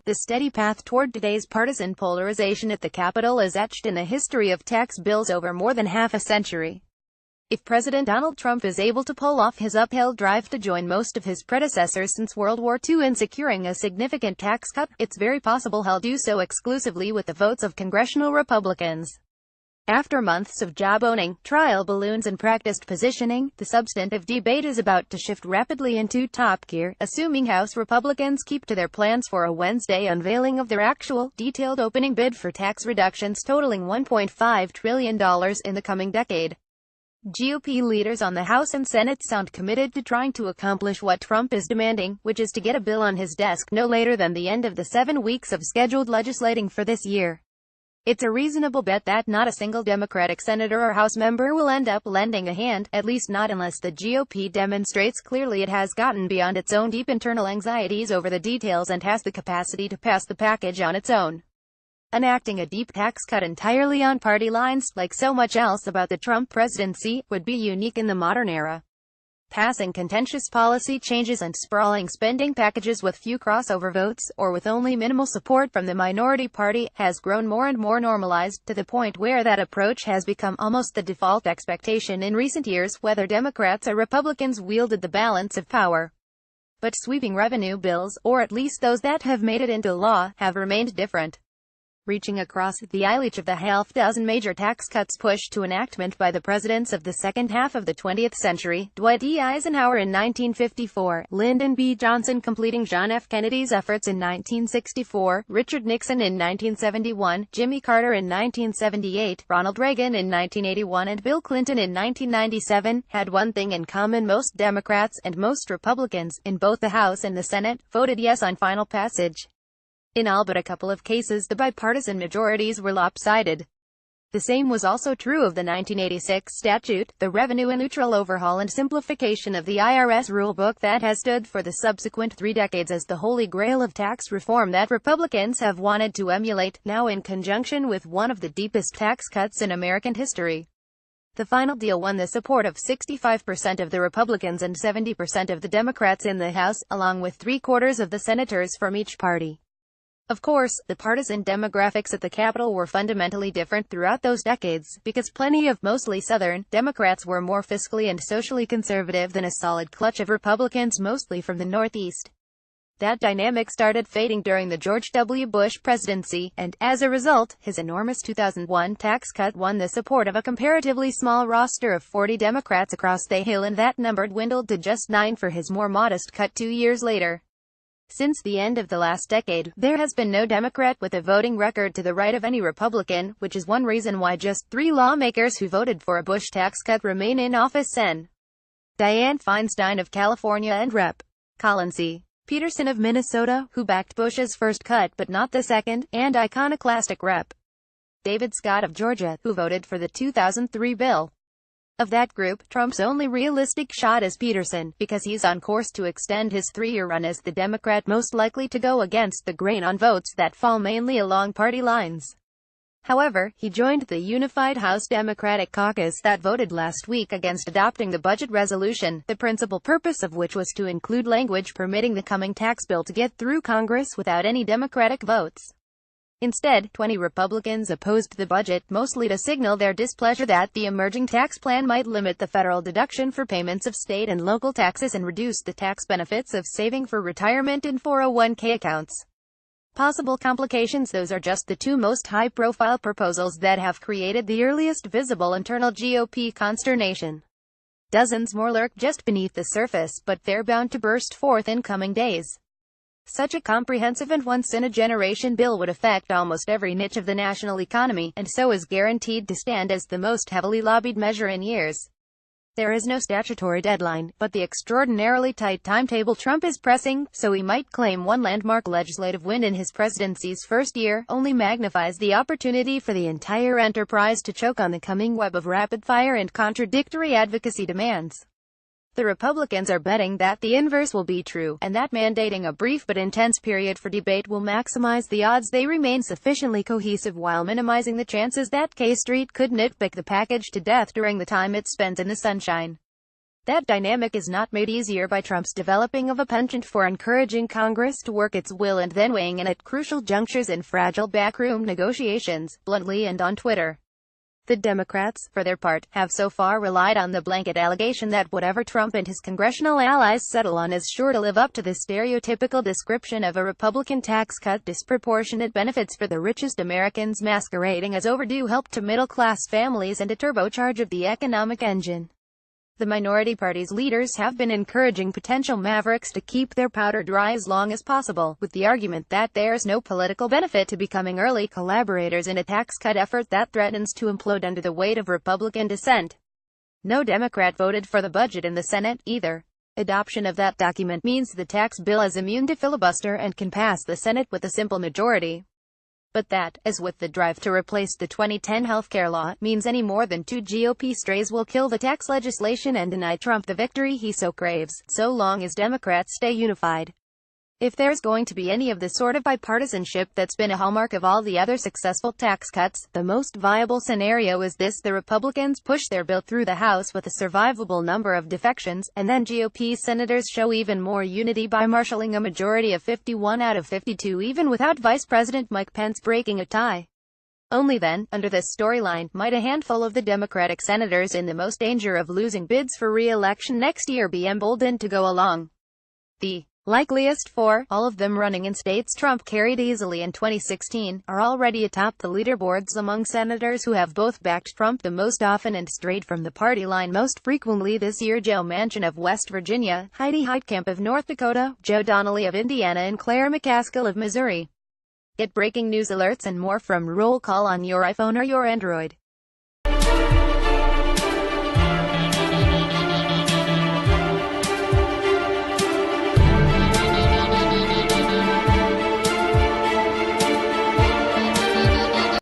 The steady path toward today's partisan polarization at the Capitol is etched in the history of tax bills over more than half a century. If President Donald Trump is able to pull off his uphill drive to join most of his predecessors since World War II in securing a significant tax cut, it's very possible he'll do so exclusively with the votes of congressional Republicans. After months of jawboning, trial balloons and practiced positioning, the substantive debate is about to shift rapidly into top gear, assuming House Republicans keep to their plans for a Wednesday unveiling of their actual, detailed opening bid for tax reductions totaling $1.5 trillion in the coming decade. GOP leaders on the House and Senate sound committed to trying to accomplish what Trump is demanding, which is to get a bill on his desk no later than the end of the 7 weeks of scheduled legislating for this year. It's a reasonable bet that not a single Democratic senator or House member will end up lending a hand, at least not unless the GOP demonstrates clearly it has gotten beyond its own deep internal anxieties over the details and has the capacity to pass the package on its own. Enacting a deep tax cut entirely on party lines, like so much else about the Trump presidency, would be unique in the modern era. Passing contentious policy changes and sprawling spending packages with few crossover votes, or with only minimal support from the minority party, has grown more and more normalized, to the point where that approach has become almost the default expectation in recent years, whether Democrats or Republicans wielded the balance of power. But sweeping revenue bills, or at least those that have made it into law, have remained different. Reaching across the aisle, each of the half-dozen major tax cuts pushed to enactment by the presidents of the second half of the 20th century, Dwight D. Eisenhower in 1954, Lyndon B. Johnson completing John F. Kennedy's efforts in 1964, Richard Nixon in 1971, Jimmy Carter in 1978, Ronald Reagan in 1981 and Bill Clinton in 1997, had one thing in common: most Democrats, and most Republicans, in both the House and the Senate, voted yes on final passage. In all but a couple of cases, the bipartisan majorities were lopsided. The same was also true of the 1986 statute, the revenue-neutral overhaul and simplification of the IRS rulebook that has stood for the subsequent 3 decades as the holy grail of tax reform that Republicans have wanted to emulate, now in conjunction with one of the deepest tax cuts in American history. The final deal won the support of 65% of the Republicans and 70% of the Democrats in the House, along with 3/4 of the senators from each party. Of course, the partisan demographics at the Capitol were fundamentally different throughout those decades, because plenty of mostly Southern Democrats were more fiscally and socially conservative than a solid clutch of Republicans mostly from the Northeast. That dynamic started fading during the George W. Bush presidency, and, as a result, his enormous 2001 tax cut won the support of a comparatively small roster of 40 Democrats across the Hill, and that number dwindled to just 9 for his more modest cut 2 years later. Since the end of the last decade, there has been no Democrat with a voting record to the right of any Republican, which is one reason why just 3 lawmakers who voted for a Bush tax cut remain in office: Sen. Dianne Feinstein of California and Rep. Colin C. Peterson of Minnesota, who backed Bush's first cut but not the second, and iconoclastic Rep. David Scott of Georgia, who voted for the 2003 bill. Of that group, Trump's only realistic shot is Peterson, because he's on course to extend his 3-year run as the Democrat most likely to go against the grain on votes that fall mainly along party lines. However, he joined the unified House Democratic caucus that voted last week against adopting the budget resolution, the principal purpose of which was to include language permitting the coming tax bill to get through Congress without any Democratic votes. Instead, 20 Republicans opposed the budget, mostly to signal their displeasure that the emerging tax plan might limit the federal deduction for payments of state and local taxes and reduce the tax benefits of saving for retirement and 401k accounts. Possible complications: those are just the 2 most high-profile proposals that have created the earliest visible internal GOP consternation. Dozens more lurk just beneath the surface, but they're bound to burst forth in coming days. Such a comprehensive and once-in-a-generation bill would affect almost every niche of the national economy, and so is guaranteed to stand as the most heavily lobbied measure in years. There is no statutory deadline, but the extraordinarily tight timetable Trump is pressing, so he might claim one landmark legislative win in his presidency's first year, only magnifies the opportunity for the entire enterprise to choke on the coming web of rapid-fire and contradictory advocacy demands. The Republicans are betting that the inverse will be true, and that mandating a brief but intense period for debate will maximize the odds they remain sufficiently cohesive while minimizing the chances that K Street could nitpick the package to death during the time it spends in the sunshine. That dynamic is not made easier by Trump's developing of a penchant for encouraging Congress to work its will and then weighing in at crucial junctures in fragile backroom negotiations, bluntly and on Twitter. The Democrats, for their part, have so far relied on the blanket allegation that whatever Trump and his congressional allies settle on is sure to live up to the stereotypical description of a Republican tax cut, disproportionate benefits for the richest Americans masquerading as overdue help to middle-class families and a turbocharge of the economic engine. The minority party's leaders have been encouraging potential mavericks to keep their powder dry as long as possible, with the argument that there's no political benefit to becoming early collaborators in a tax cut effort that threatens to implode under the weight of Republican dissent. No Democrat voted for the budget in the Senate, either. Adoption of that document means the tax bill is immune to filibuster and can pass the Senate with a simple majority. But that, as with the drive to replace the 2010 healthcare law, means any more than 2 GOP strays will kill the tax legislation and deny Trump the victory he so craves, so long as Democrats stay unified. If there's going to be any of the sort of bipartisanship that's been a hallmark of all the other successful tax cuts, the most viable scenario is this: the Republicans push their bill through the House with a survivable number of defections, and then GOP senators show even more unity by marshalling a majority of 51 out of 52 even without Vice President Mike Pence breaking a tie. Only then, under this storyline, might a handful of the Democratic senators in the most danger of losing bids for re-election next year be emboldened to go along. The likeliest four, all of them running in states Trump carried easily in 2016, are already atop the leaderboards among senators who have both backed Trump the most often and strayed from the party line most frequently this year: Joe Manchin of West Virginia, Heidi Heitkamp of North Dakota, Joe Donnelly of Indiana, and Claire McCaskill of Missouri. Get breaking news alerts and more from Roll Call on your iPhone or your Android.